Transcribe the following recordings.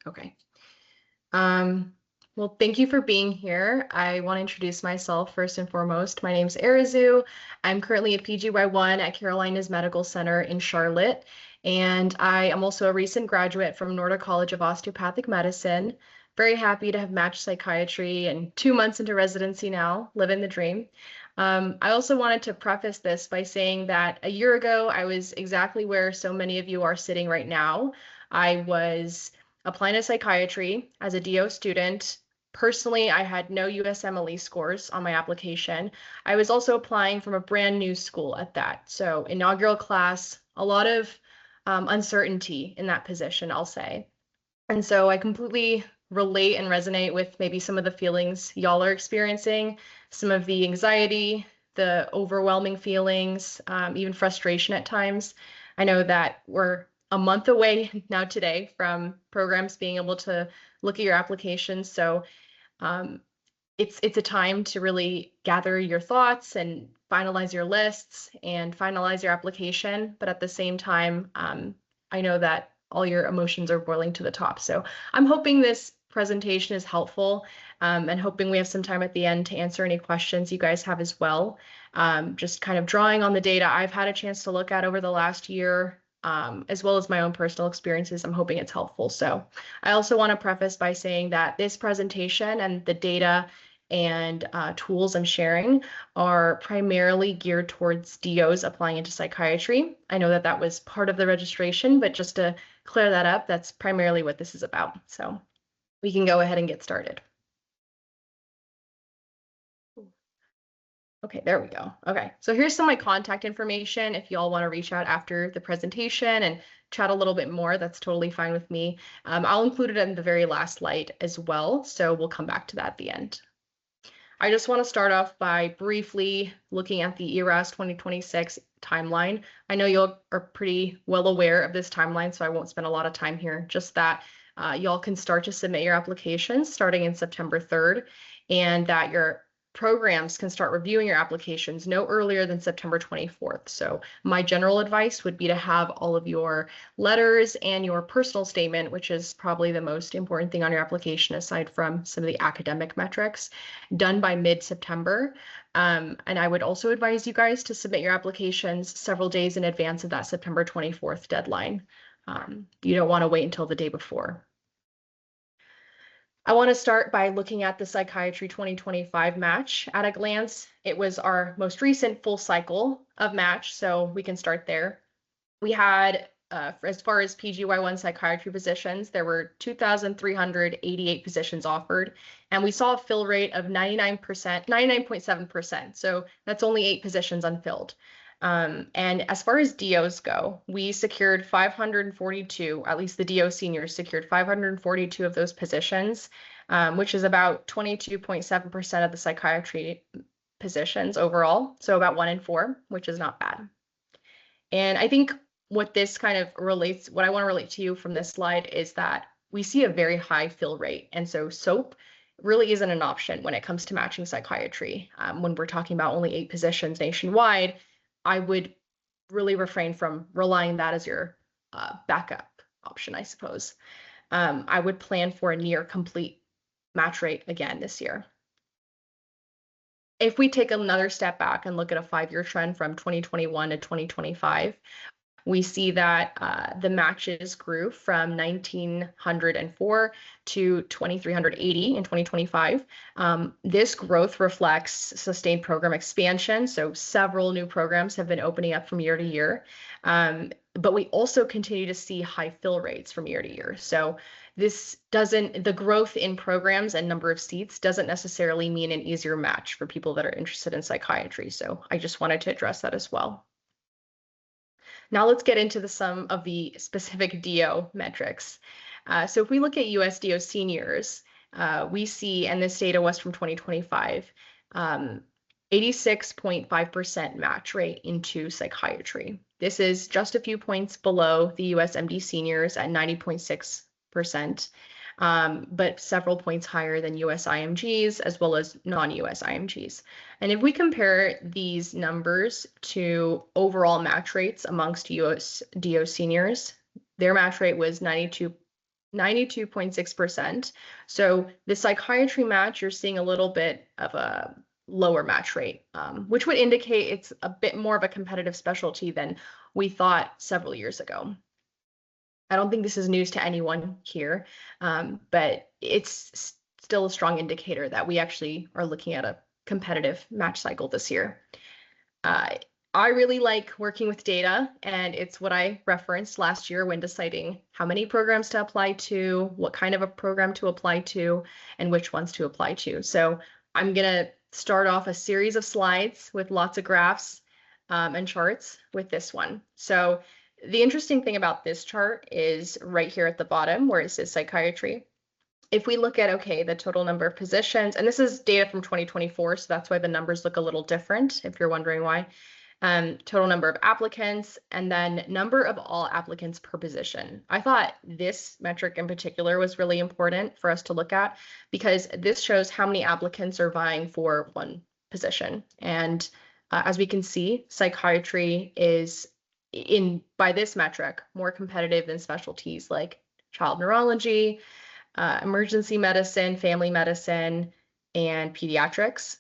Okay. Well, thank you for being here. I want to introduce myself first and foremost. My name is Arazoo. I'm currently a PGY1 at Carolinas Medical Center in Charlotte, and I am also a recent graduate from Norda College of Osteopathic Medicine. Very happy to have matched psychiatry and 2 months into residency now, living the dream. I also wanted to preface this by saying that a year ago, I was exactly where so many of you are sitting right now. I was applying to psychiatry as a DO student. Personally, I had no USMLE scores on my application. I was also applying from a brand new school at that. So inaugural class, a lot of uncertainty in that position, I'll say. And so I completely relate and resonate with maybe some of the feelings y'all are experiencing, some of the anxiety, the overwhelming feelings, even frustration at times. I know that we're a month away now today from programs being able to look at your applications. So um, it's a time to really gather your thoughts and finalize your lists and finalize your application. But at the same time, I know that all your emotions are boiling to the top. So I'm hoping this presentation is helpful, and hoping we have some time at the end to answer any questions you guys have as well. Just kind of drawing on the data I've had a chance to look at over the last year, as well as my own personal experiences. I'm hoping it's helpful. So I also want to preface by saying that this presentation and the data and tools I'm sharing are primarily geared towards DOs applying into psychiatry. I know that that was part of the registration, but just to clear that up, that's primarily what this is about. So we can go ahead and get started. Okay, there we go. Okay, so here's some of my contact information. If y'all want to reach out after the presentation and chat a little bit more, that's totally fine with me. I'll include it in the very last slide as well, so we'll come back to that at the end. I just want to start off by briefly looking at the ERAS 2026 timeline. I know you are pretty well aware of this timeline, so I won't spend a lot of time here. Just that y'all can start to submit your applications starting in September 3rd, and that your programs can start reviewing your applications no earlier than September 24th. So my general advice would be to have all of your letters and your personal statement, which is probably the most important thing on your application aside from some of the academic metrics, done by mid-September. And I would also advise you guys to submit your applications several days in advance of that September 24th deadline. You don't want to wait until the day before. I want to start by looking at the Psychiatry 2025 match. At a glance, it was our most recent full cycle of match, so we can start there. We had, as far as PGY1 psychiatry positions, there were 2,388 positions offered, and we saw a fill rate of 99%, 99.7%. So that's only 8 positions unfilled. And as far as DOs go, we secured 542, at least the DO seniors secured 542 of those positions, which is about 22.7% of the psychiatry positions overall. So about 1 in 4, which is not bad. And I think what this kind of relates, what I want to relate to you from this slide is that we see a very high fill rate. And so SOAP really isn't an option when it comes to matching psychiatry. When we're talking about only 8 positions nationwide, I would really refrain from relying that as your backup option, I suppose. I would plan for a near complete match rate again this year. If we take another step back and look at a 5-year trend from 2021 to 2025, we see that the matches grew from 1,904 to 2,380 in 2025. This growth reflects sustained program expansion, so several new programs have been opening up from year to year. But we also continue to see high fill rates from year to year. So the growth in programs and number of seats doesn't necessarily mean an easier match for people that are interested in psychiatry. So I just wanted to address that as well. Now let's get into some of the specific DO metrics. So if we look at US DO seniors, we see, and this data was from 2025, 86.5% match rate into psychiatry. This is just a few points below the US MD seniors at 90.6%, but several points higher than US IMGs as well as non-US IMGs. And if we compare these numbers to overall match rates amongst US DO seniors, their match rate was 92 92.6%. So the psychiatry match, you're seeing a little bit of a lower match rate, which would indicate it's a bit more of a competitive specialty than we thought several years ago. I don't think this is news to anyone here, but it's still a strong indicator that we actually are looking at a competitive match cycle this year. I really like working with data, and it's what I referenced last year when deciding how many programs to apply to, what kind of a program to apply to, and which ones to apply to. So I'm going to start off a series of slides with lots of graphs and charts with this one. So the interesting thing about this chart is right here at the bottom where it says psychiatry. If we look at, okay, the total number of positions, and this is data from 2024, so that's why the numbers look a little different, if you're wondering why. Total number of applicants, and then number of all applicants per position. I thought this metric in particular was really important for us to look at because this shows how many applicants are vying for one position. And as we can see, psychiatry is, by this metric, more competitive than specialties like child neurology, emergency medicine, family medicine, and pediatrics.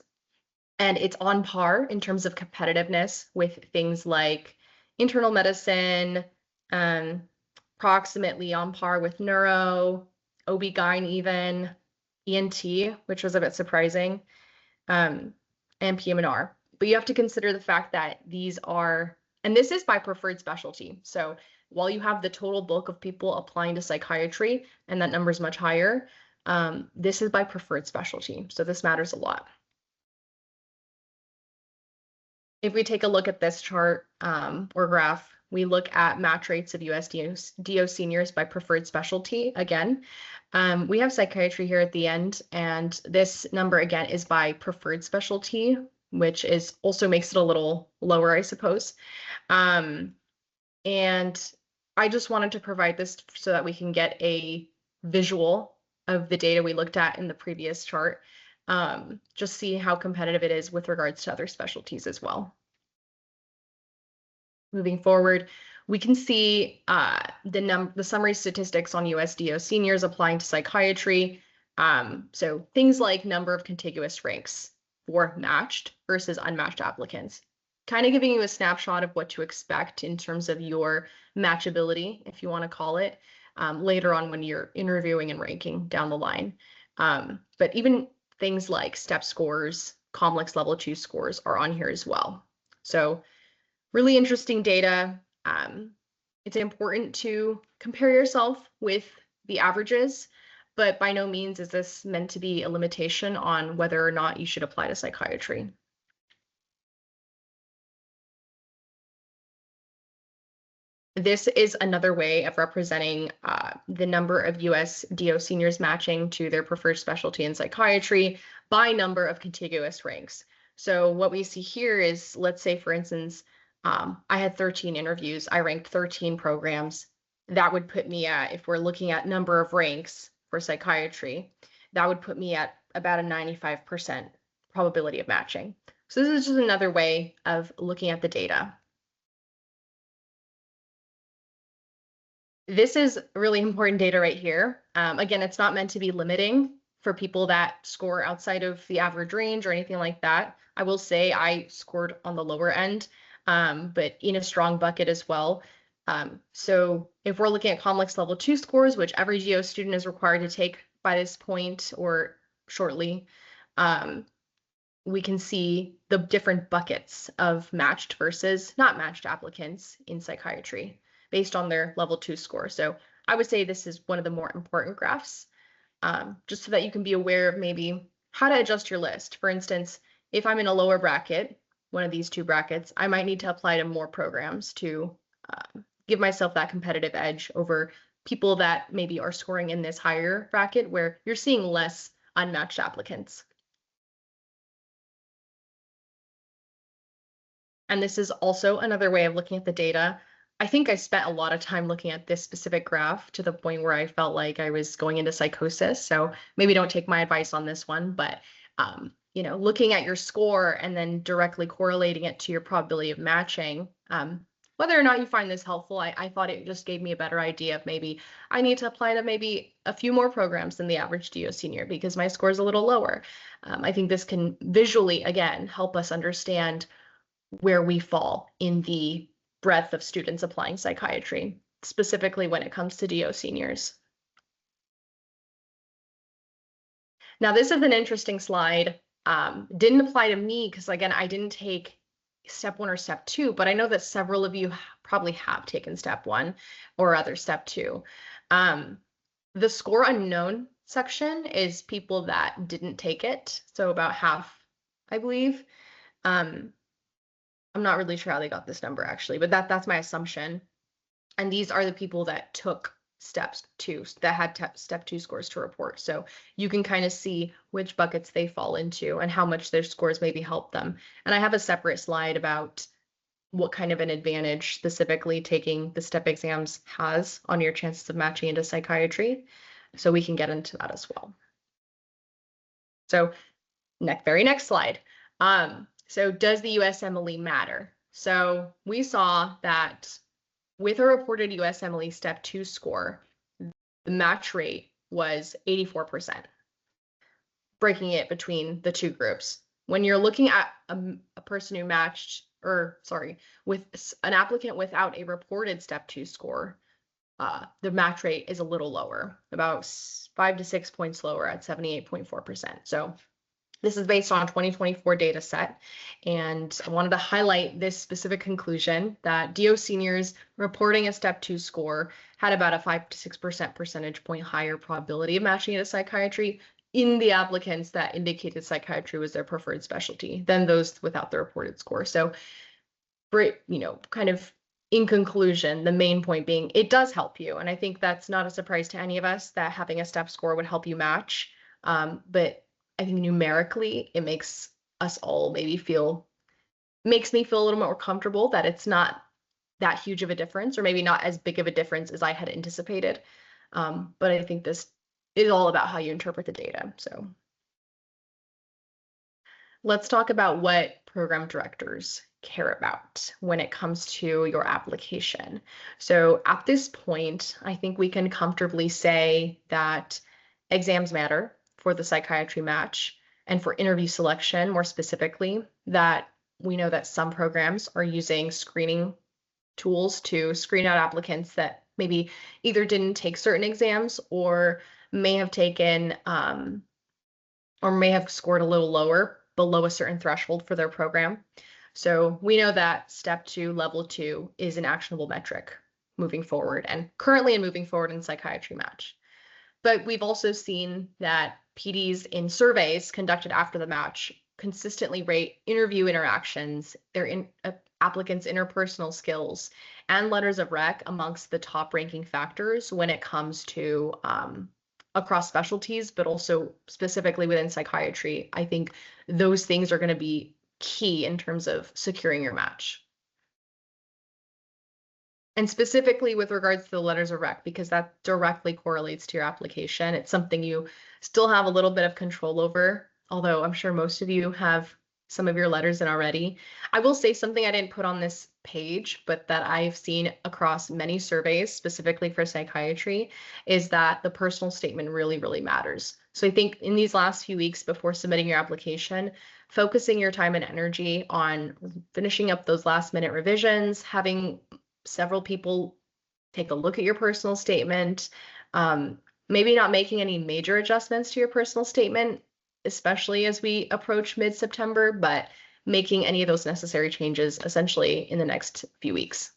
And it's on par in terms of competitiveness with things like internal medicine, approximately on par with neuro, OB-GYN even, ENT, which was a bit surprising, and PM&R. But you have to consider the fact that these are, and this is by preferred specialty. So while you have the total bulk of people applying to psychiatry, and that number is much higher, this is by preferred specialty. So this matters a lot. If we take a look at this chart or graph, we look at match rates of US DO seniors by preferred specialty again. We have psychiatry here at the end, and this number again is by preferred specialty, which is also makes it a little lower, I suppose. And I just wanted to provide this so that we can get a visual of the data we looked at in the previous chart. Just see how competitive it is with regards to other specialties as well. Moving forward, we can see the summary statistics on USDO seniors applying to psychiatry. So things like number of contiguous ranks for matched versus unmatched applicants, kind of giving you a snapshot of what to expect in terms of your matchability, if you want to call it, later on when you're interviewing and ranking down the line. But even things like step scores, COMLEX level 2 scores are on here as well. So really interesting data. It's important to compare yourself with the averages, but by no means is this meant to be a limitation on whether or not you should apply to psychiatry. This is another way of representing the number of US DO seniors matching to their preferred specialty in psychiatry by number of contiguous ranks. So what we see here is, let's say, for instance, I had 13 interviews. I ranked 13 programs. That would put me at, if we're looking at number of ranks for psychiatry, that would put me at about a 95% probability of matching. So this is just another way of looking at the data. This is really important data right here. Again, it's not meant to be limiting for people that score outside of the average range or anything like that. I will say I scored on the lower end, but in a strong bucket as well. So if we're looking at COMLEX level 2 scores, which every GO student is required to take by this point or shortly, we can see the different buckets of matched versus not matched applicants in psychiatry based on their level 2 score. So I would say this is one of the more important graphs, just so that you can be aware of maybe how to adjust your list. For instance, if I'm in a lower bracket, one of these two brackets, I might need to apply to more programs to give myself that competitive edge over people that maybe are scoring in this higher bracket where you're seeing less unmatched applicants. And this is also another way of looking at the data. I think I spent a lot of time looking at this specific graph to the point where I felt like I was going into psychosis. So maybe don't take my advice on this one, but you know, looking at your score and then directly correlating it to your probability of matching whether or not you find this helpful, I thought it just gave me a better idea of maybe I need to apply to maybe a few more programs than the average DO senior because my score is a little lower. I think this can visually, again, help us understand where we fall in the breadth of students applying psychiatry, specifically when it comes to DO seniors. Now, this is an interesting slide. Didn't apply to me because, again, I didn't take step 1 or step 2, but I know that several of you probably have taken step 1 or other step 2. The score unknown section is people that didn't take it, so about half, I believe. I'm not really sure how they got this number actually, but that's my assumption. And these are the people that took steps 2, that had step 2 scores to report. So you can kind of see which buckets they fall into and how much their scores maybe help them. And I have a separate slide about what kind of an advantage specifically taking the step exams has on your chances of matching into psychiatry. So we can get into that as well. So very next slide. So does the USMLE matter? So we saw that with a reported USMLE step 2 score, the match rate was 84%, breaking it between the two groups. When you're looking at a person who matched, with an applicant without a reported step 2 score, the match rate is a little lower, about 5 to 6 points lower at 78.4%. So this is based on a 2024 data set, and I wanted to highlight this specific conclusion that DO seniors reporting a step 2 score had about a 5 to 6% percentage point higher probability of matching into psychiatry in the applicants that indicated psychiatry was their preferred specialty than those without the reported score. So, kind of in conclusion, the main point being it does help you. And I think that's not a surprise to any of us that having a step score would help you match. But I think numerically, it makes us all makes me feel a little more comfortable that it's not that huge of a difference, or maybe not as big of a difference as I had anticipated. But I think this is all about how you interpret the data. So let's talk about what program directors care about when it comes to your application. So at this point, I think we can comfortably say that exams matter for the psychiatry match, and for interview selection more specifically, that we know that some programs are using screening tools to screen out applicants that maybe either didn't take certain exams or may have taken or may have scored a little lower below a certain threshold for their program. So we know that step 2, level 2 is an actionable metric moving forward, and currently moving forward in psychiatry match. But we've also seen that PDs in surveys conducted after the match consistently rate interview interactions, their applicants' interpersonal skills, and letters of rec amongst the top ranking factors when it comes to across specialties, but also specifically within psychiatry. I think those things are going to be key in terms of securing your match. And specifically with regards to the letters of rec, because that directly correlates to your application. It's something you still have a little bit of control over, although I'm sure most of you have some of your letters in already. I will say something I didn't put on this page, but that I've seen across many surveys, specifically for psychiatry, is that the personal statement really, really matters. So I think in these last few weeks before submitting your application, focusing your time and energy on finishing up those last minute revisions, having several people take a look at your personal statement, maybe not making any major adjustments to your personal statement, especially as we approach mid-September, but making any of those necessary changes essentially in the next few weeks.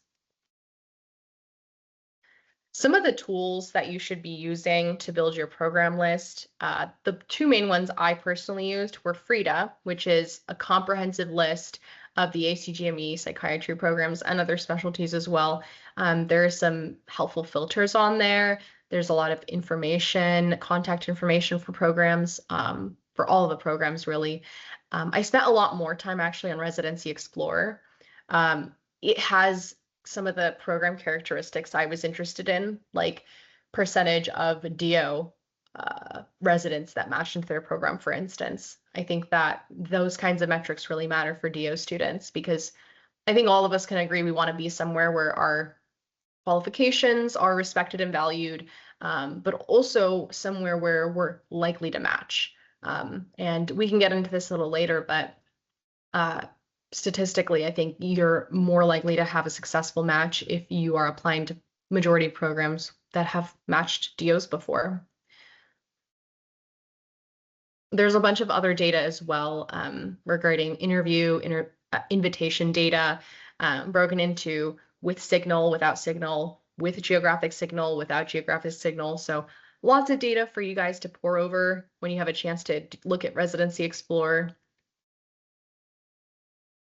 Some of the tools that you should be using to build your program list, the two main ones I personally used were FRIDA, which is a comprehensive list of the ACGME psychiatry programs and other specialties as well. There are some helpful filters on there. There's a lot of information, contact information for programs, for all of the programs really. I spent a lot more time actually on Residency Explorer. It has some of the program characteristics I was interested in, like percentage of DO residents that matched into their program, for instance. I think that those kinds of metrics really matter for DO students because I think all of us can agree we want to be somewhere where our qualifications are respected and valued, but also somewhere where we're likely to match. And we can get into this a little later, but statistically, I think you're more likely to have a successful match if you are applying to majority of programs that have matched DOs before. There's a bunch of other data as well regarding invitation data, broken into with signal, without signal, with geographic signal, without geographic signal. So lots of data for you guys to pore over when you have a chance to look at Residency Explorer.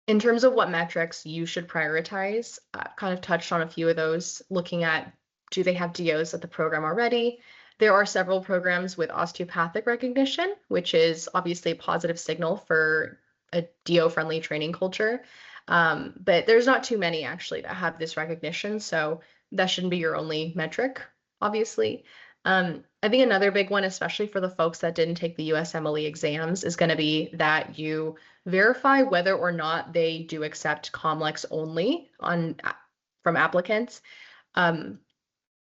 In terms of what metrics you should prioritize, kind of touched on a few of those, looking at do they have DOs at the program already? There are several programs with osteopathic recognition, which is obviously a positive signal for a DO-friendly training culture. But there's not too many actually that have this recognition, so that shouldn't be your only metric, obviously. I think another big one, especially for the folks that didn't take the USMLE exams, is going to be that you verify whether or not they do accept COMLEX only from applicants.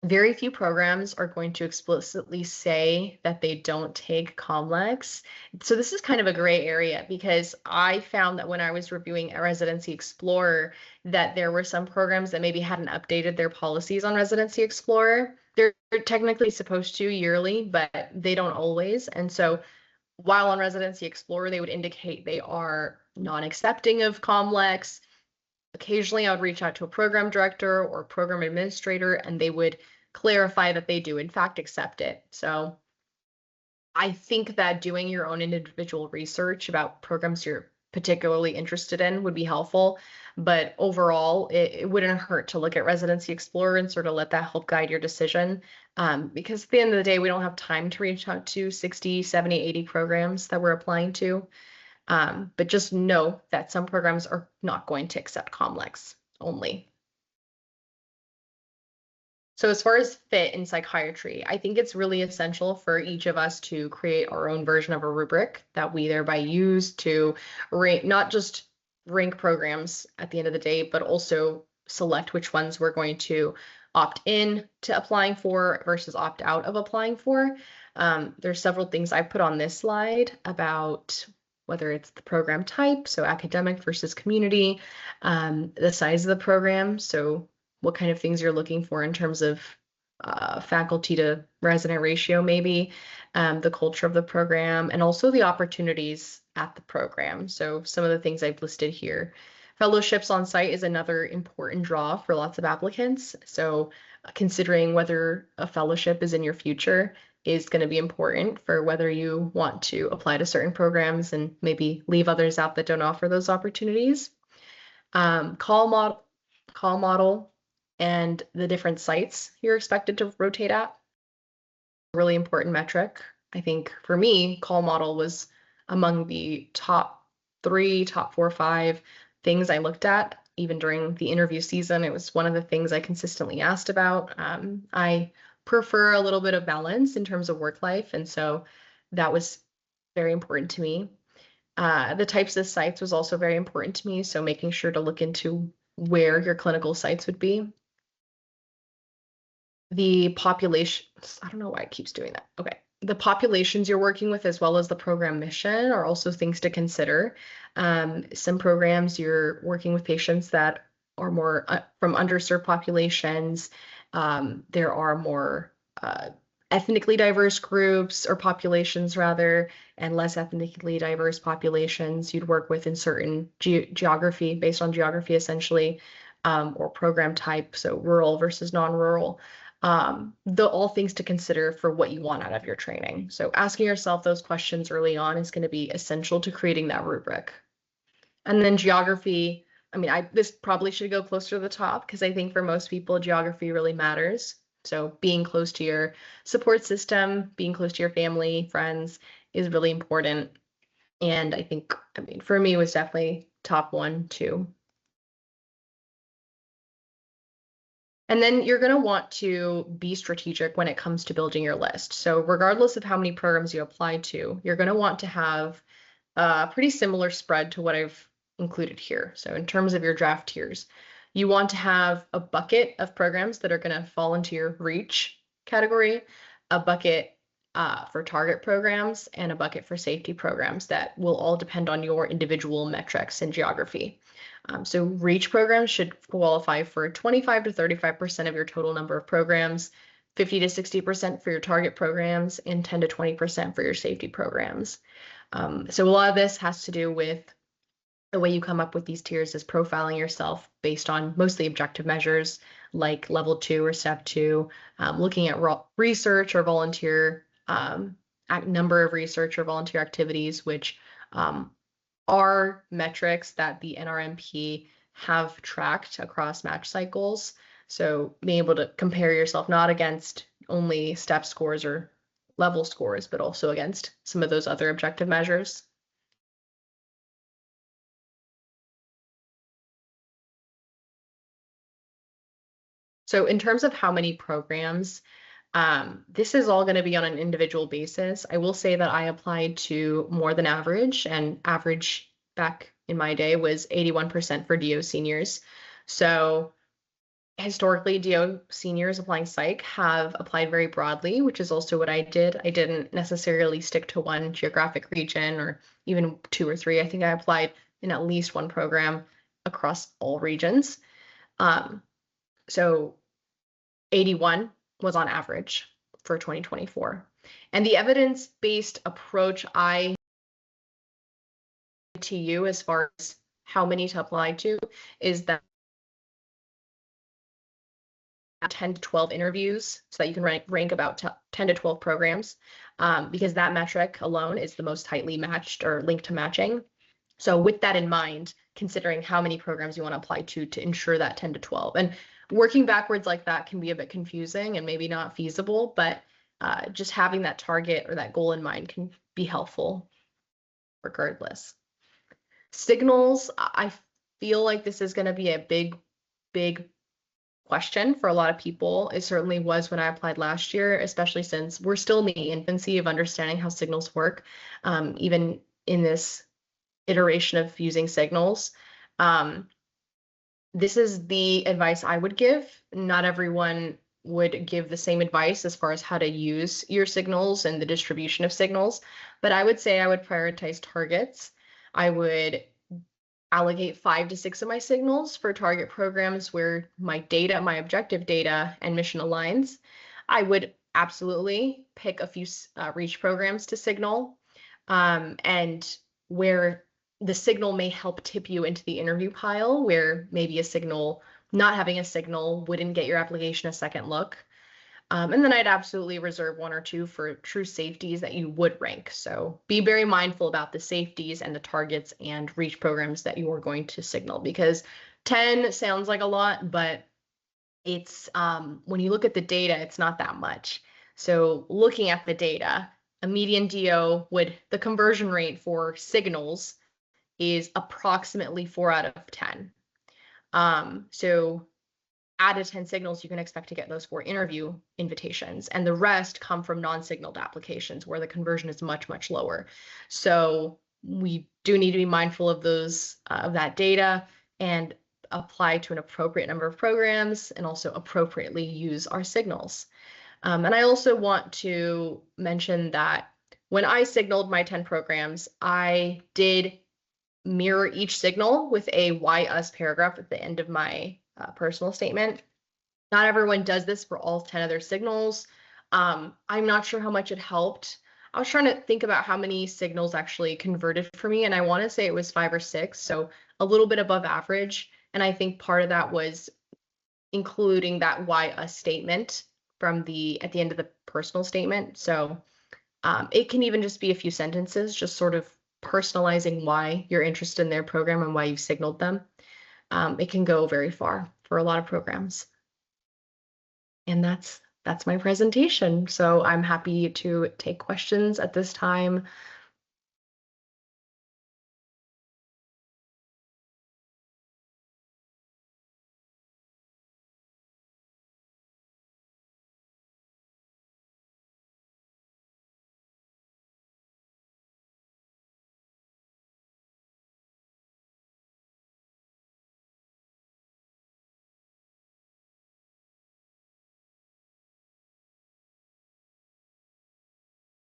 Very few programs are going to explicitly say that they don't take COMLEX. So this is kind of a gray area because I found that when I was reviewing a Residency Explorer, that there were some programs that maybe hadn't updated their policies on Residency Explorer. They're technically supposed to yearly, but they don't always. And so while on Residency Explorer, they would indicate they are non-accepting of COMLEX. Occasionally, I would reach out to a program director or program administrator, and they would clarify that they do, in fact, accept it. So I think that doing your own individual research about programs you're particularly interested in would be helpful. But overall, it wouldn't hurt to look at Residency Explorer and sort of let that help guide your decision. Because at the end of the day, we don't have time to reach out to 60, 70, 80 programs that we're applying to. But just know that some programs are not going to accept COMLEX only. So as far as fit in psychiatry, I think it's really essential for each of us to create our own version of a rubric that we thereby use to rank, not just rank programs at the end of the day, but also select which ones we're going to opt in to applying for versus opt out of applying for. There's several things I put on this slide about whether it's the program type, so academic versus community, the size of the program, so what kind of things you're looking for in terms of faculty to resident ratio, maybe, the culture of the program, and also the opportunities at the program. So some of the things I've listed here. Fellowships on site is another important draw for lots of applicants. So considering whether a fellowship is in your future is going to be important for whether you want to apply to certain programs and maybe leave others out that don't offer those opportunities. Call model and the different sites you're expected to rotate at. Really important metric. I think for me, call model was among the top 4, 5 things I looked at, even during the interview season. It was one of the things I consistently asked about. I prefer a little bit of balance in terms of work life, and so that was very important to me. The types of sites was also very important to me, so making sure to look into where your clinical sites would be. The population, I don't know why it keeps doing that. Okay. The populations you're working with, as well as the program mission, are also things to consider. Some programs you're working with patients that are more from underserved populations. There are more ethnically diverse groups or populations rather, and less ethnically diverse populations you'd work with in certain geography, based on geography essentially, or program type, so rural versus non-rural. All things to consider for what you want out of your training. So asking yourself those questions early on is going to be essential to creating that rubric. And then geography, I mean, this probably should go closer to the top because I think for most people, geography really matters. So being close to your support system, being close to your family, friends is really important. And I think, I mean, for me, it was definitely top 1, 2. And then you're going to want to be strategic when it comes to building your list. So regardless of how many programs you apply to, you're going to want to have a pretty similar spread to what I've included here. So in terms of your draft tiers, you want to have a bucket of programs that are going to fall into your reach category, a bucket for target programs, and a bucket for safety programs that will all depend on your individual metrics and geography. So reach programs should qualify for 25 to 35% of your total number of programs, 50 to 60% for your target programs, and 10 to 20% for your safety programs. So a lot of this has to do with the way you come up with these tiers is profiling yourself based on mostly objective measures like level 2 or step 2, looking at research or volunteer number of research or volunteer activities, which are metrics that the NRMP have tracked across match cycles. So being able to compare yourself not against only step scores or level scores, but also against some of those other objective measures. So in terms of how many programs, this is all going to be on an individual basis. I will say that I applied to more than average, and average back in my day was 81% for DO seniors. So historically, DO seniors applying psych have applied very broadly, which is also what I did. I didn't necessarily stick to one geographic region or even 2 or 3. I think I applied in at least one program across all regions. So 81 was on average for 2024. And the evidence-based approach I to you as far as how many to apply to is that 10 to 12 interviews so that you can rank about 10 to 12 programs, because that metric alone is the most tightly matched or linked to matching. So with that in mind, considering how many programs you want to apply to ensure that 10 to 12. And working backwards like that can be a bit confusing and maybe not feasible, but just having that target or that goal in mind can be helpful regardless. Signals, I feel like this is going to be a big question for a lot of people. It certainly was when I applied last year, especially since we're still in the infancy of understanding how signals work, even in this iteration of using signals. This is the advice I would give. Not everyone would give the same advice as far as how to use your signals and the distribution of signals, but I would say I would prioritize targets. I would allocate 5 to 6 of my signals for target programs where my data, my objective data and mission aligns. I would absolutely pick a few reach programs to signal, and where the signal may help tip you into the interview pile, where maybe not having a signal wouldn't get your application a second look. And then I'd absolutely reserve 1 or 2 for true safeties that you would rank. So be very mindful about the safeties and the targets and reach programs that you are going to signal, because 10 sounds like a lot, but it's when you look at the data, it's not that much. So looking at the data, a median DO the conversion rate for signals is approximately 4 out of 10. So out of 10 signals, you can expect to get those 4 interview invitations, and the rest come from non-signaled applications where the conversion is much, much lower. So we do need to be mindful of that data and apply to an appropriate number of programs and also appropriately use our signals. And I also want to mention that when I signaled my 10 programs, I did mirror each signal with a why us paragraph at the end of my personal statement. Not everyone does this for all 10 of their signals. I'm not sure how much it helped. I was trying to think about how many signals actually converted for me, and I want to say it was 5 or 6, so a little bit above average. And I think part of that was including that why us statement at the end of the personal statement. So it can even just be a few sentences, just sort of personalizing why you're interested in their program and why you've signaled them. It can go very far for a lot of programs. And that's my presentation. So I'm happy to take questions at this time.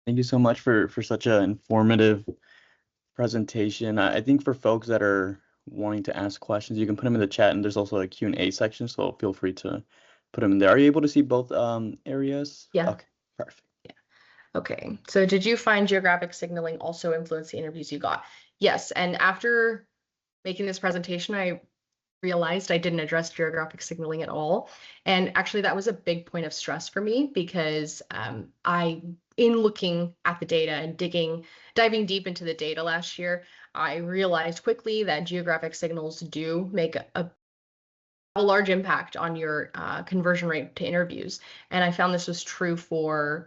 Thank you so much for such an informative presentation. I think for folks that are wanting to ask questions, you can put them in the chat, and there's also a Q&A section, so feel free to put them in there. Are you able to see both areas? Yeah. Okay, perfect. Yeah. Okay. So did you find geographic signaling also influenced the interviews you got? Yes. And after making this presentation, I realized I didn't address geographic signaling at all. And actually, that was a big point of stress for me because in looking at the data and diving deep into the data last year, I realized quickly that geographic signals do make a large impact on your conversion rate to interviews. And I found this was true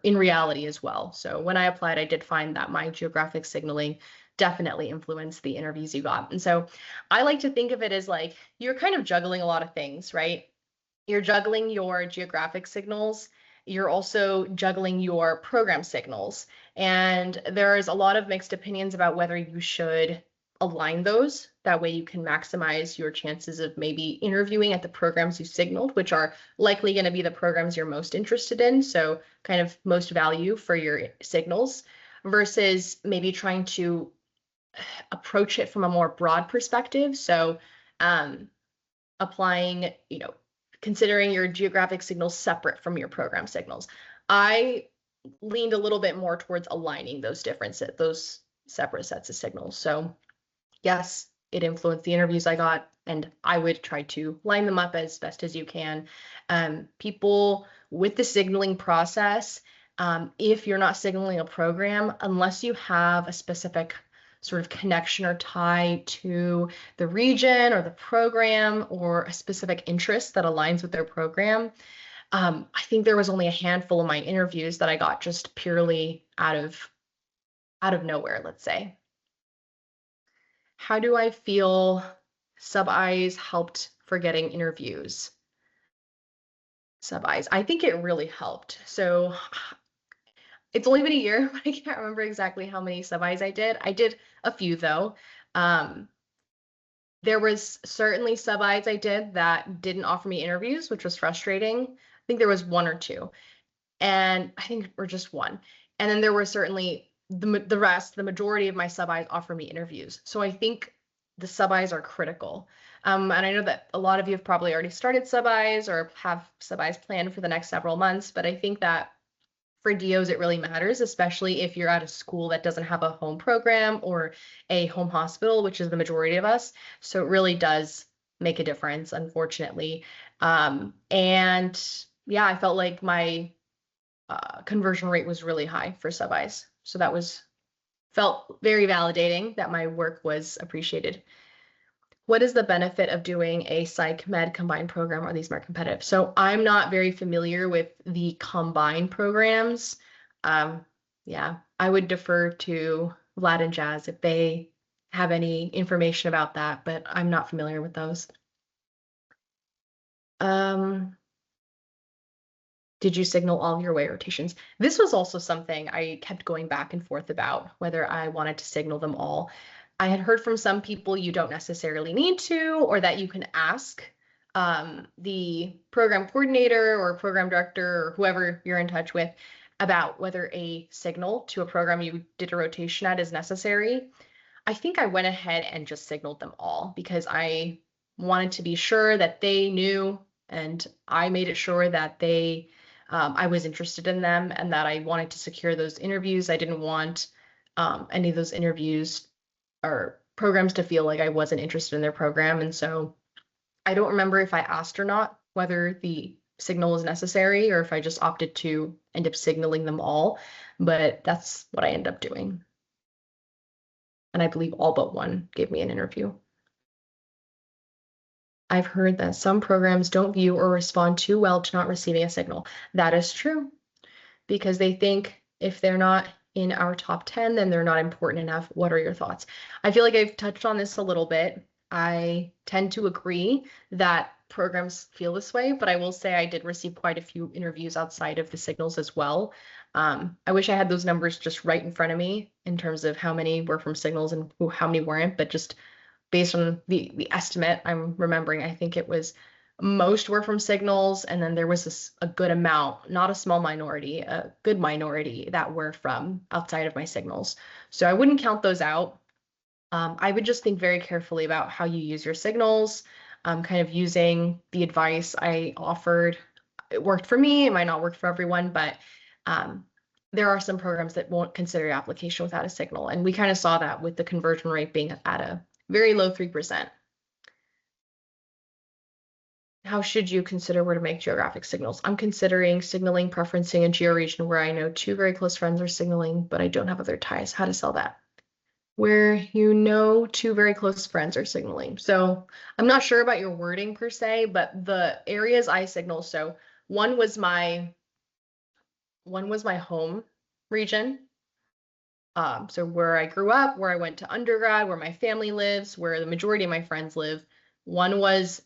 in reality as well. So when I applied, I did find that my geographic signaling definitely influenced the interviews you got. And so I like to think of it as like you're kind of juggling a lot of things, right? You're juggling your geographic signals. You're also juggling your program signals. And there's a lot of mixed opinions about whether you should align those. That way you can maximize your chances of maybe interviewing at the programs you signaled, which are likely going to be the programs you're most interested in. So kind of most value for your signals versus maybe trying to approach it from a more broad perspective. So applying, considering your geographic signals separate from your program signals. I leaned a little bit more towards aligning those separate sets of signals. So yes, it influenced the interviews I got, and I would try to line them up as best as you can. People with the signaling process, if you're not signaling a program, unless you have a specific sort of connection or tie to the region or the program or a specific interest that aligns with their program, I think there was only a handful of my interviews that I got just purely out of nowhere, let's say. How do I feel sub-Is helped for getting interviews? Sub-Is, I think it really helped. So it's only been a year, but I can't remember exactly how many sub-Is I did. I did a few though. There was certainly sub-Is I did that didn't offer me interviews, which was frustrating. I think there was one or two, and I think or just one. And then there were certainly the rest, the majority of my sub-Is offer me interviews. So I think the sub-Is are critical. And I know that a lot of you have probably already started sub-Is or have sub-Is planned for the next several months, but I think that for DOs, it really matters, especially if you're at a school that doesn't have a home program or a home hospital, which is the majority of us. So it really does make a difference, unfortunately. And yeah, I felt like my conversion rate was really high for sub-Is. So that felt very validating that my work was appreciated. What is the benefit of doing a psych med combined program? Are these more competitive? So I'm not very familiar with the combined programs. Yeah, I would defer to Vlad and Jazz if they have any information about that, but I'm not familiar with those. Did you signal all of your way rotations? This was also something I kept going back and forth about, whether I wanted to signal them all. I had heard from some people you don't necessarily need to, or that you can ask the program coordinator or program director or whoever you're in touch with about whether a signal to a program you did a rotation at is necessary. I think I went ahead and just signaled them all because I wanted to be sure that they knew, and I made it sure that I was interested in them and that I wanted to secure those interviews. I didn't want any of those interviews or programs to feel like I wasn't interested in their program. And so I don't remember if I asked or not whether the signal was necessary or if I just opted to end up signaling them all, but that's what I ended up doing. And I believe all but one gave me an interview. I've heard that some programs don't view or respond too well to not receiving a signal. That is true, because they think if they're not in our top 10, then they're not important enough. What are your thoughts? I feel like I've touched on this a little bit. I tend to agree that programs feel this way, but I will say I did receive quite a few interviews outside of the signals as well. I wish I had those numbers just right in front of me in terms of how many were from signals and how many weren't, but just based on the estimate I'm remembering, I think it was Most were from signals, and then there was a good amount, not a small minority, a good minority that were from outside of my signals. So I wouldn't count those out. I would just think very carefully about how you use your signals, kind of using the advice I offered. It worked for me, it might not work for everyone, but there are some programs that won't consider your application without a signal. And we kind of saw that with the conversion rate being at a very low 3%. How should you consider where to make geographic signals? I'm considering signaling, preferencing a georegion where I know 2 very close friends are signaling, but I don't have other ties. How to sell that? Where you know 2 very close friends are signaling. So I'm not sure about your wording per se, but the areas I signal, so one was my home region. So where I grew up, where I went to undergrad, where my family lives, where the majority of my friends live. One was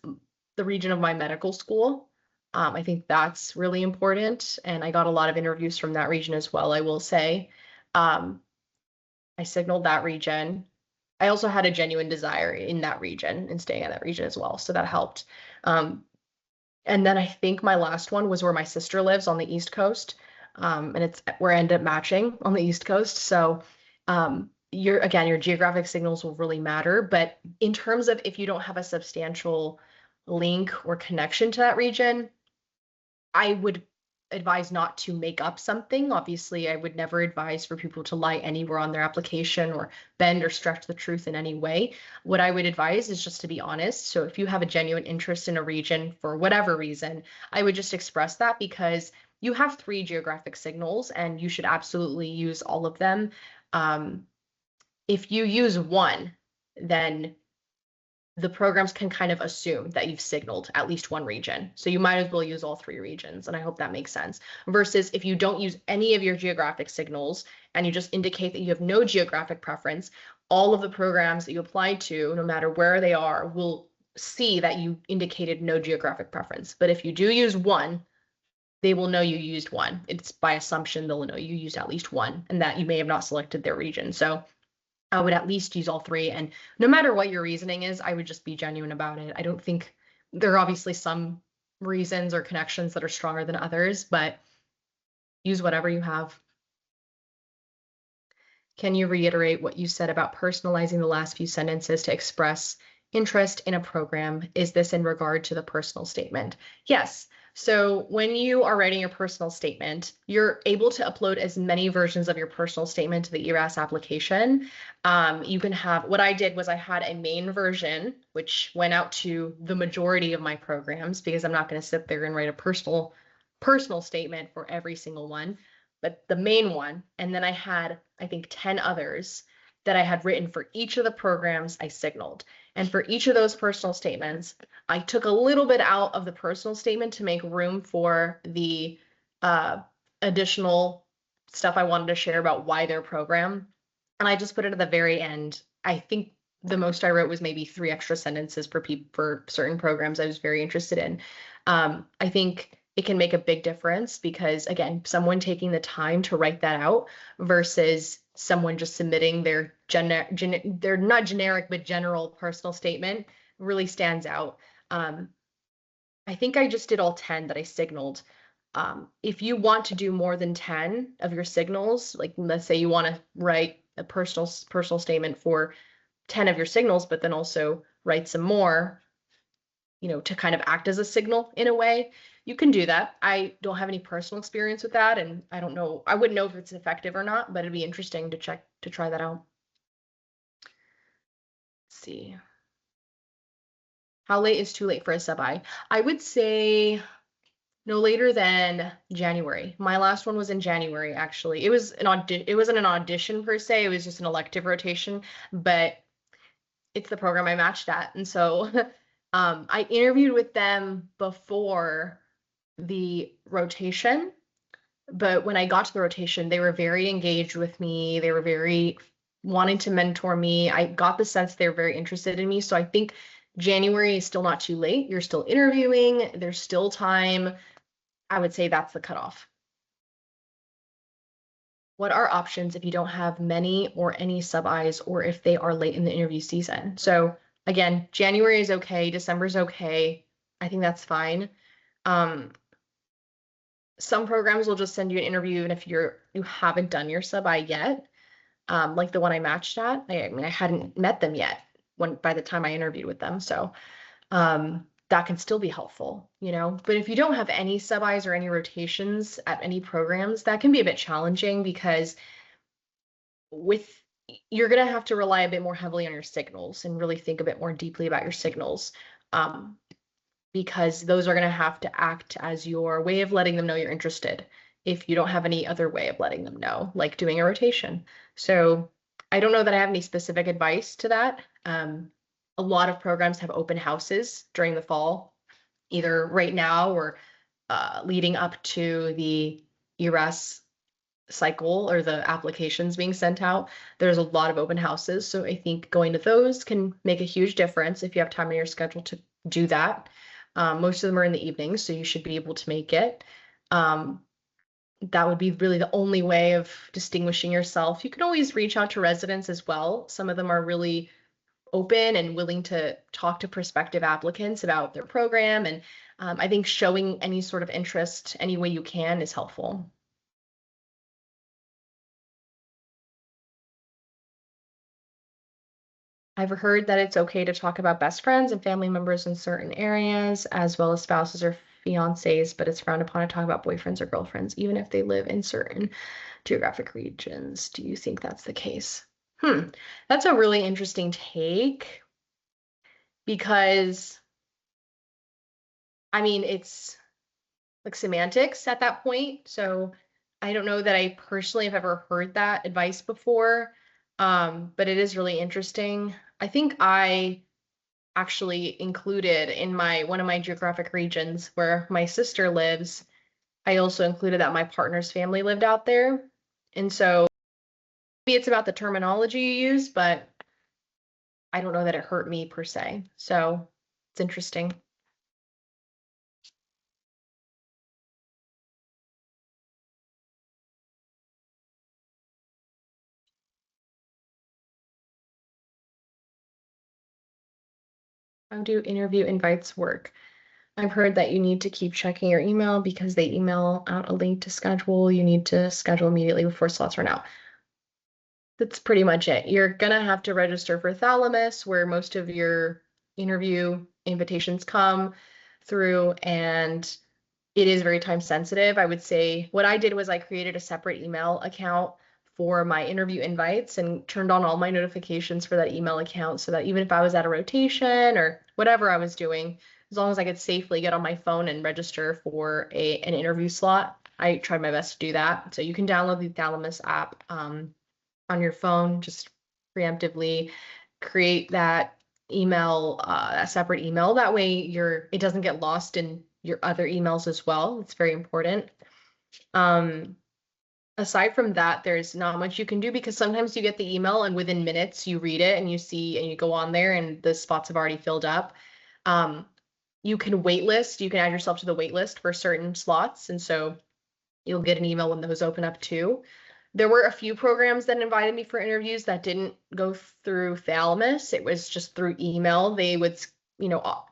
the region of my medical school. I think that's really important, and I got a lot of interviews from that region as well, I will say. I signaled that region. I also had a genuine desire in that region and staying in that region as well, so that helped. And then I think my last one was where my sister lives on the East Coast, and it's where I ended up matching on the East Coast. So your geographic signals will really matter. But in terms of if you don't have a substantial link or connection to that region, I would advise not to make up something. Obviously, I would never advise for people to lie anywhere on their application or bend or stretch the truth in any way. What I would advise is just to be honest. So if you have a genuine interest in a region for whatever reason, I would just express that, because you have 3 geographic signals and you should absolutely use all of them. If you use one, then the programs can kind of assume that you've signaled at least one region. So you might as well use all 3 regions. And I hope that makes sense. Versus if you don't use any of your geographic signals and you just indicate that you have no geographic preference, all of the programs that you apply to, no matter where they are, will see that you indicated no geographic preference. But if you do use one, they will know you used one. It's by assumption they'll know you used at least one and that you may have not selected their region. So I would at least use all 3. And no matter what your reasoning is, I would just be genuine about it. I don't think there are obviously some reasons or connections that are stronger than others, but use whatever you have. Can you reiterate what you said about personalizing the last few sentences to express interest in a program? Is this in regard to the personal statement? Yes. So when you are writing your personal statement, you're able to upload as many versions of your personal statement to the ERAS application. You can have, what I did was I had a main version, which went out to the majority of my programs, because I'm not going to sit there and write a personal statement for every single one, but the main one. And then I had, I think, 10 others that I had written for each of the programs I signaled. And for each of those personal statements, I took a little bit out of the personal statement to make room for the additional stuff I wanted to share about why their program. And I just put it at the very end. I think the most I wrote was maybe 3 extra sentences for certain programs I was very interested in. I think it can make a big difference because, again, someone taking the time to write that out versus someone just submitting their they're not generic, but general personal statement really stands out. I think I just did all 10 that I signaled. If you want to do more than 10 of your signals, like let's say you want to write a personal statement for 10 of your signals, but then also write some more, to kind of act as a signal in a way, you can do that. I don't have any personal experience with that, and I don't know, I wouldn't know if it's effective or not, but it'd be interesting to try that out. Let's see. How late is too late for a sub-I? I would say no later than January. My last one was in January, actually. It wasn't an audition per se, it was just an elective rotation, but it's the program I matched at. And so I interviewed with them before the rotation, but when I got to the rotation, they were very engaged with me. They were very wanting to mentor me. I got the sense they were very interested in me. So I think January is still not too late. You're still interviewing. There's still time. I would say that's the cutoff. What are options if you don't have many or any sub-Is, or if they are late in the interview season? So again, January is okay. December is okay. I think that's fine. Some programs will just send you an interview even if you haven't done your sub-I yet. Like the one I matched at. I mean, I hadn't met them yet by the time I interviewed with them. So that can still be helpful, you know. But if you don't have any sub-Is or any rotations at any programs, that can be a bit challenging because you're going to have to rely a bit more heavily on your signals and really think a bit more deeply about your signals. Because those are going to have to act as your way of letting them know you're interested if you don't have any other way of letting them know, like doing a rotation. So I don't know that I have any specific advice to that. A lot of programs have open houses during the fall, either right now or leading up to the ERAS cycle or the applications being sent out. There's a lot of open houses. So I think going to those can make a huge difference if you have time in your schedule to do that. Most of them are in the evenings, so you should be able to make it. That would be really the only way of distinguishing yourself. You can always reach out to residents as well. Some of them are really open and willing to talk to prospective applicants about their program. And I think showing any sort of interest any way you can is helpful. I've heard that it's okay to talk about best friends and family members in certain areas, as well as spouses or fiancés, but it's frowned upon to talk about boyfriends or girlfriends, even if they live in certain geographic regions. Do you think that's the case? That's a really interesting take because, I mean, it's like semantics at that point. So I don't know that I personally have ever heard that advice before, but it is really interesting. I think I actually included in one of my geographic regions where my sister lives, I also included that my partner's family lived out there. And so maybe it's about the terminology you use, but I don't know that it hurt me per se. So it's interesting. How do interview invites work? I've heard that you need to keep checking your email because they email out a link to schedule. You need to schedule immediately before slots run out. That's pretty much it. You're gonna have to register for Thalamus, where most of your interview invitations come through, and it is very time sensitive. I would say what I did was I created a separate email account for my interview invites and turned on all my notifications for that email account so that even if I was at a rotation or whatever I was doing, as long as I could safely get on my phone and register for an interview slot, I tried my best to do that. So you can download the Thalamus app on your phone, just preemptively create that email, a separate email. That way it doesn't get lost in your other emails as well. It's very important. Aside from that, there's not much you can do because sometimes you get the email and within minutes you read it and you see and you go on there and the spots have already filled up. You can waitlist, you can add yourself to the wait list for certain slots. And so you'll get an email when those open up too. There were a few programs that invited me for interviews that didn't go through Thalamus. It was just through email. They would,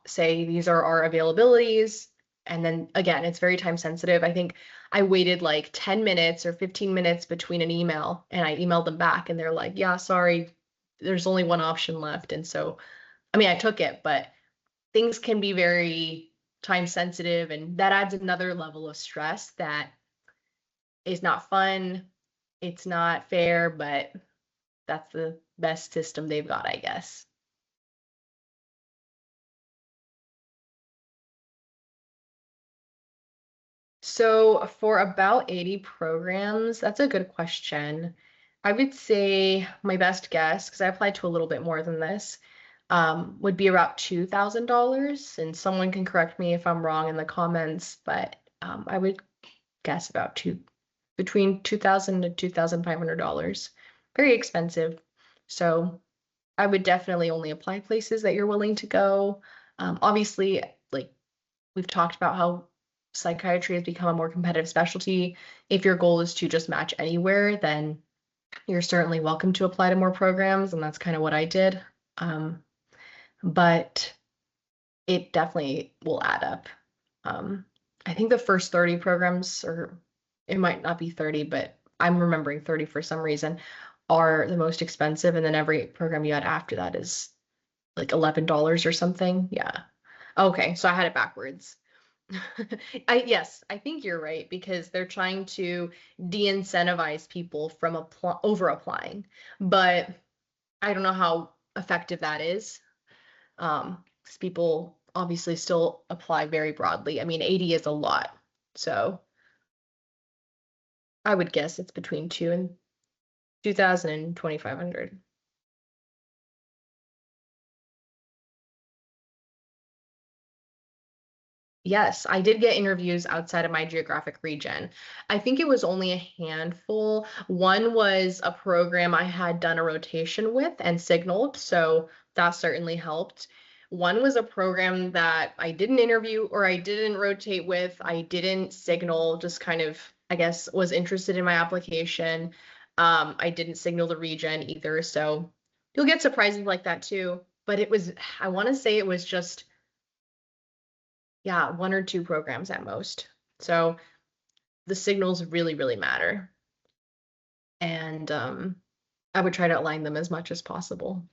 say these are our availabilities. And then again, it's very time sensitive. I think I waited like 10 minutes or 15 minutes between an email and I emailed them back and they're like, yeah, sorry, there's only one option left. And so, I mean, I took it, but things can be very time sensitive and that adds another level of stress that is not fun. It's not fair, but that's the best system they've got, I guess. So for about 80 programs, that's a good question. I would say my best guess, because I applied to a little bit more than this, would be about $2,000. And someone can correct me if I'm wrong in the comments, but I would guess between $2,000 to $2,500. Very expensive. So I would definitely only apply places that you're willing to go. Obviously, like we've talked about how psychiatry has become a more competitive specialty. If your goal is to just match anywhere, then you're certainly welcome to apply to more programs, and that's kind of what I did. But it definitely will add up. Um, I think the first 30 programs, or it might not be 30, but I'm remembering 30 for some reason, are the most expensive, and then every program you add after that is like $11 or something. Yeah. Okay, so I had it backwards. Yes, I think you're right because they're trying to de-incentivize people from over applying, but I don't know how effective that is. 'Cause people obviously still apply very broadly. I mean, 80 is a lot, so I would guess it's between 2,000 and 2,500. Yes, I did get interviews outside of my geographic region. I think it was only a handful. One was a program I had done a rotation with and signaled, so that certainly helped. One was a program that I didn't interview or I didn't rotate with. I didn't signal, just kind of, I guess, was interested in my application. I didn't signal the region either, so you'll get surprises like that too. But it was, I want to say it was just yeah, one or two programs at most. So the signals really, really matter. And I would try to align them as much as possible.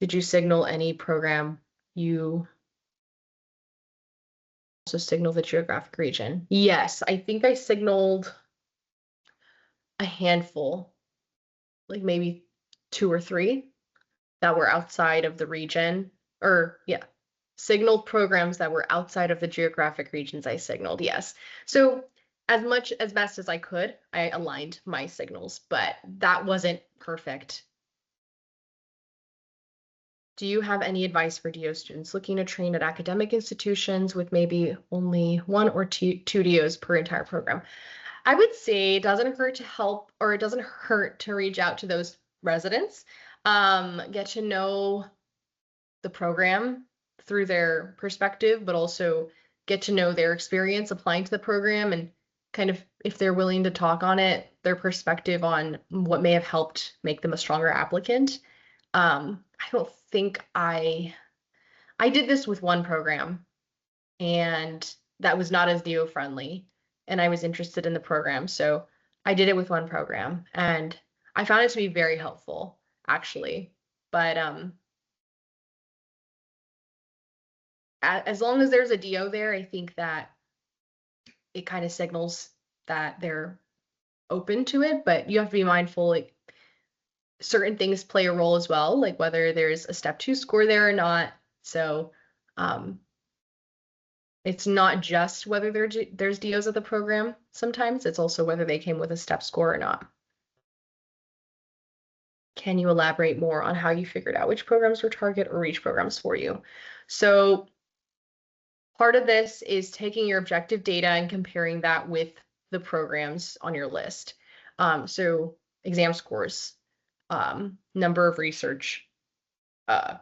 Did you signal any program you also signal the geographic region? Yes, I think I signaled a handful, like maybe two or three that were outside of the region, or yeah, signaled programs that were outside of the geographic regions I signaled, yes. So as best as I could, I aligned my signals, but that wasn't perfect. Do you have any advice for DO students looking to train at academic institutions with maybe only one or two DOs per entire program? I would say it doesn't hurt to help, or it doesn't hurt to reach out to those residents, get to know the program through their perspective, but also get to know their experience applying to the program and kind of, if they're willing to talk on it, their perspective on what may have helped make them a stronger applicant. I don't think I did this with one program and that was not as DO friendly, and I was interested in the program, so I did it with one program and I found it to be very helpful actually. But as long as there's a DO there, I think that it kind of signals that they're open to it, but you have to be mindful, like certain things play a role as well, like whether there's a step two score there or not. So um, it's not just whether there's DOs at the program. Sometimes it's also whether they came with a step score or not. Can you elaborate more on how you figured out which programs were target or reach programs for you? So part of this is taking your objective data and comparing that with the programs on your list. So exam scores, number of research uh,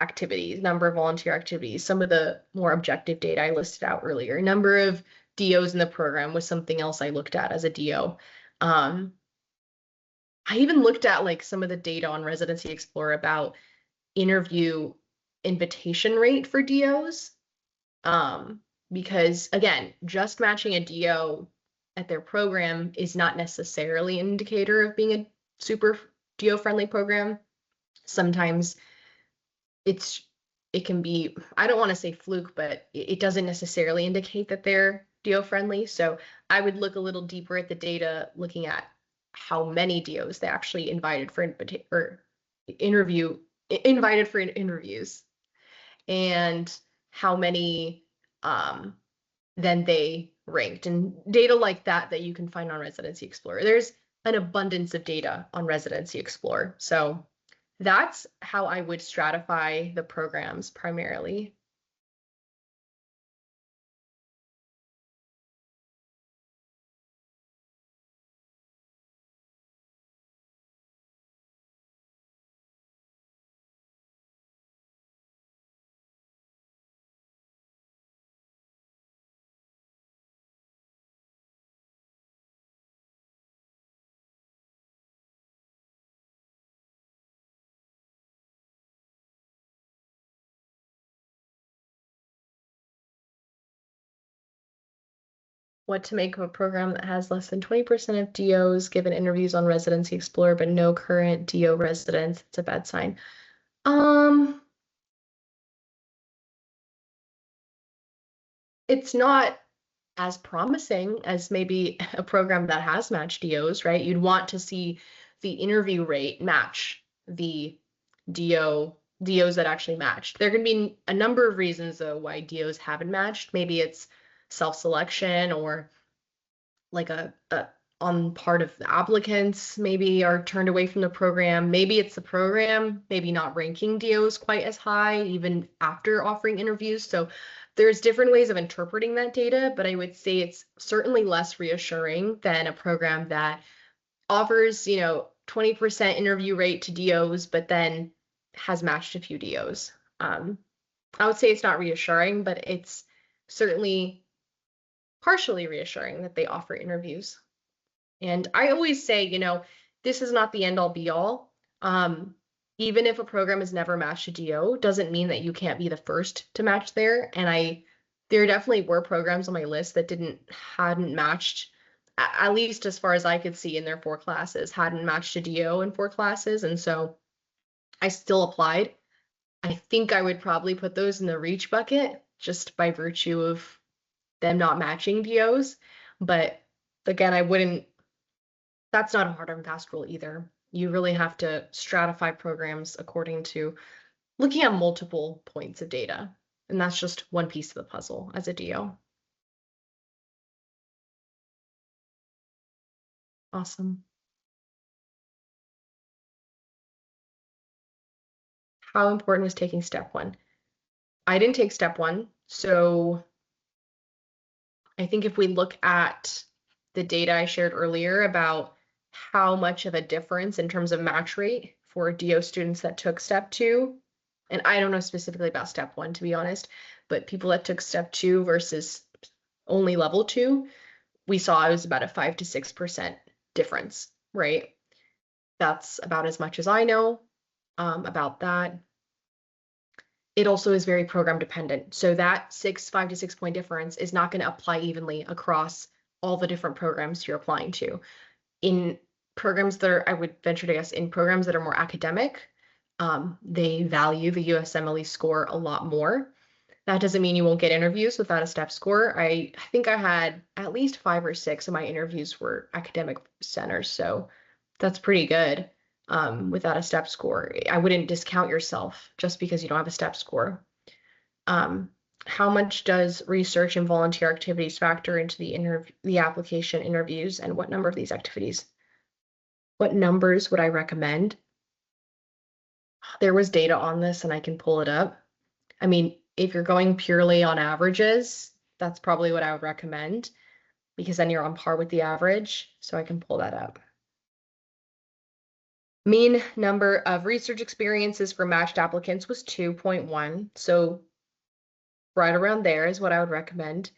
activities, number of volunteer activities, some of the more objective data I listed out earlier. Number of DOs in the program was something else I looked at as a DO. I even looked at like some of the data on Residency Explorer about interview invitation rate for DOs. Because again, just matching a DO at their program is not necessarily an indicator of being a super DO friendly program. Sometimes it can be, I don't want to say fluke, but it doesn't necessarily indicate that they're DO friendly. So I would look a little deeper at the data, looking at how many DOs they actually invited for invited for interviews, and how many then they ranked, and data like that you can find on Residency Explorer. There's an abundance of data on Residency Explorer. So that's how I would stratify the programs primarily. what to make of a program that has less than 20% of DOs given interviews on Residency Explorer, but no current DO residents. It's a bad sign. It's not as promising as maybe a program that has matched DOs, right? You'd want to see the interview rate match the DOs that actually matched. There can be a number of reasons though why DOs haven't matched. Maybe it's self-selection, or like a on part of the applicants maybe are turned away from the program. Maybe it's the program maybe not ranking DOs quite as high even after offering interviews. So there's different ways of interpreting that data, but I would say it's certainly less reassuring than a program that offers, 20% interview rate to DOs, but then has matched a few DOs. I would say it's not reassuring, but it's certainly partially reassuring that they offer interviews. And I always say, this is not the end all be all. Even if a program has never matched a DO, doesn't mean that you can't be the first to match there. And there definitely were programs on my list that hadn't matched, at least as far as I could see in their 4 classes, hadn't matched a DO in 4 classes. And so I still applied. I think I would probably put those in the reach bucket just by virtue of them not matching DOs. But again, that's not a hard and fast rule either. You really have to stratify programs according to looking at multiple points of data. And that's just one piece of the puzzle as a DO. Awesome. How important was taking step 1? I didn't take step 1. So I think if we look at the data I shared earlier about how much of a difference in terms of match rate for DO students that took step 2, and I don't know specifically about step 1 to be honest, but people that took step 2 versus only level 2, we saw it was about a 5 to 6% difference, right? That's about as much as I know about that. It also is very program dependent. So that 5 to 6 point difference is not going to apply evenly across all the different programs you're applying to. In programs that are, I would venture to guess, in programs that are more academic, they value the USMLE score a lot more. That doesn't mean you won't get interviews without a step score. I think I had at least 5 or 6 of my interviews were academic centers, so that's pretty good without a step score. I wouldn't discount yourself just because you don't have a step score. How much does research and volunteer activities factor into the application interviews, and what number of these activities? What numbers would I recommend? There was data on this and I can pull it up. I mean, if you're going purely on averages, that's probably what I would recommend, because then you're on par with the average. So I can pull that up. Mean number of research experiences for matched applicants was 2.1. So right around there is what I would recommend.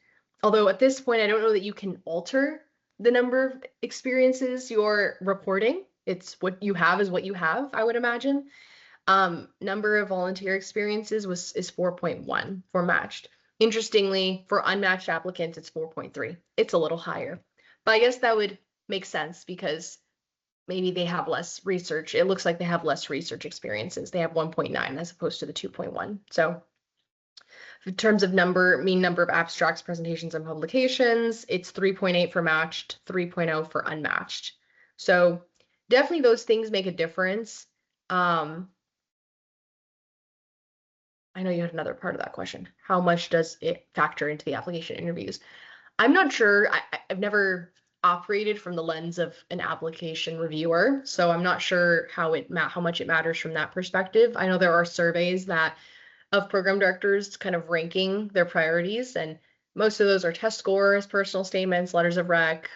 Although at this point, I don't know that you can alter the number of experiences you're reporting. It's what you have is what you have, I would imagine. Number of volunteer experiences is 4.1 for matched. Interestingly, for unmatched applicants, it's 4.3. It's a little higher. But I guess that would make sense because maybe they have less research. It looks like they have less research experiences. They have 1.9 as opposed to the 2.1. So in terms of mean number of abstracts, presentations, and publications, it's 3.8 for matched, 3.0 for unmatched. So definitely those things make a difference. I know you had another part of that question. How much does it factor into the application interviews? I'm not sure. I've never operated from the lens of an application reviewer, so I'm not sure how much it matters from that perspective. I know there are surveys of program directors kind of ranking their priorities, and most of those are test scores, personal statements, letters of rec,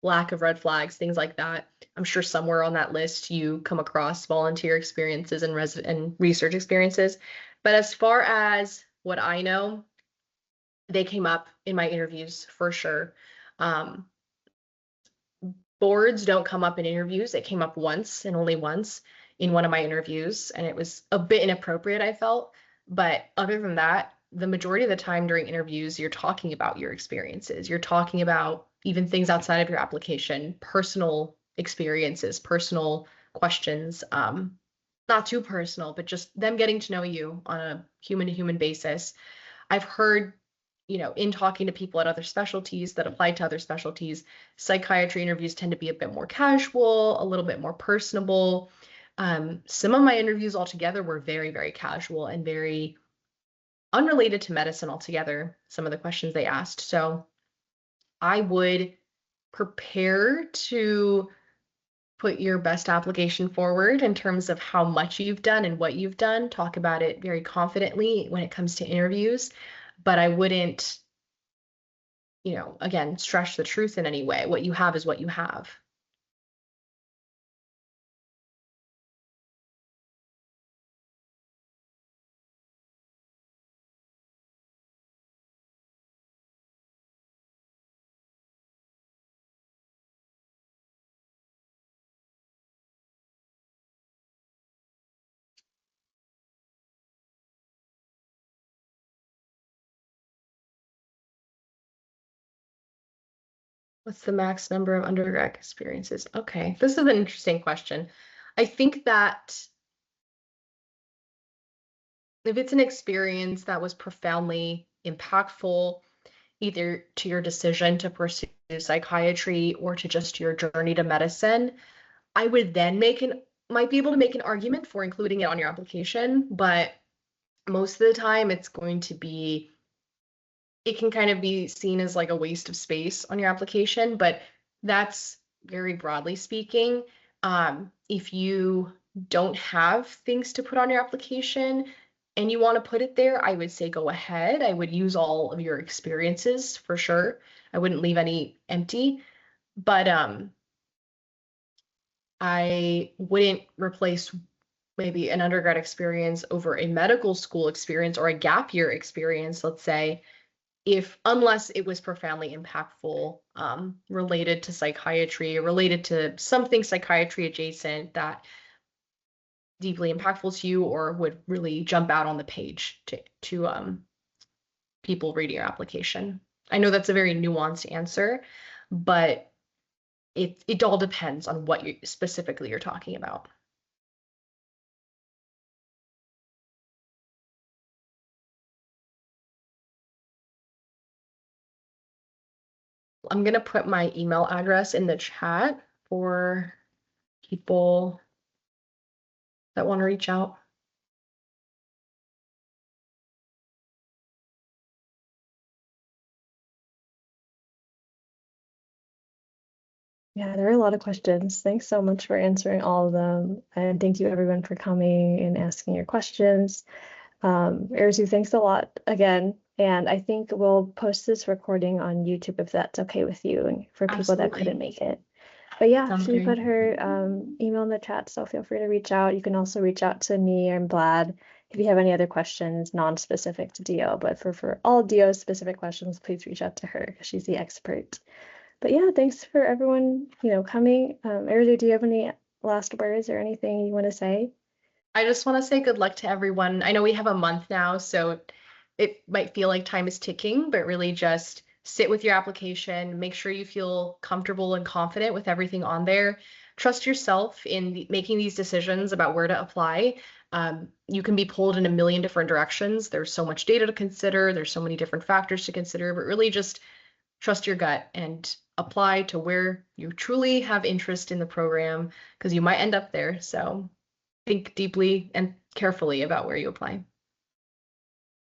lack of red flags, things like that. I'm sure somewhere on that list you come across volunteer experiences and research experiences. But as far as what I know, they came up in my interviews for sure. Boards don't come up in interviews. It came up once and only once in one of my interviews, and it was a bit inappropriate, I felt. But other than that, the majority of the time during interviews, you're talking about your experiences. You're talking about even things outside of your application, personal experiences, personal questions, not too personal, but just them getting to know you on a human to human basis. I've heard, in talking to people at other specialties that apply to other specialties, psychiatry interviews tend to be a bit more casual, a little bit more personable. Some of my interviews altogether were very, very casual and very unrelated to medicine altogether, some of the questions they asked. So I would prepare to put your best application forward in terms of how much you've done and what you've done. Talk about it very confidently when it comes to interviews, but I wouldn't, again, stretch the truth in any way. What you have is what you have. What's the max number of undergrad experiences? Okay, this is an interesting question. I think that if it's an experience that was profoundly impactful, either to your decision to pursue psychiatry or to just your journey to medicine, I would then might be able to make an argument for including it on your application, but most of the time it can kind of be seen as like a waste of space on your application, but that's very broadly speaking. If you don't have things to put on your application and you want to put it there, I would say go ahead. I would use all of your experiences for sure. I wouldn't leave any empty, but I wouldn't replace maybe an undergrad experience over a medical school experience or a gap year experience, let's say, unless it was profoundly impactful, related to psychiatry, related to something psychiatry adjacent that deeply impactful to you or would really jump out on the page to people reading your application. I know that's a very nuanced answer, but it all depends on what you specifically you're talking about. I'm going to put my email address in the chat for people that want to reach out. Yeah, there are a lot of questions. Thanks so much for answering all of them. And thank you everyone for coming and asking your questions. Arazoo, thanks a lot again. And I think we'll post this recording on YouTube if that's okay with you and for people that couldn't make it. But yeah, she put her email in the chat, so feel free to reach out. You can also reach out to me or Vlad if you have any other questions non-specific to DO. But for all DO specific questions, please reach out to her because she's the expert. But yeah, thanks for everyone, coming. Arazoo, do you have any last words or anything you want to say? I just want to say good luck to everyone. I know we have a month now, so it might feel like time is ticking, but really just sit with your application, make sure you feel comfortable and confident with everything on there. Trust yourself in making these decisions about where to apply. You can be pulled in a million different directions. There's so much data to consider. There's so many different factors to consider, but really just trust your gut and apply to where you truly have interest in the program because you might end up there. So think deeply and carefully about where you apply.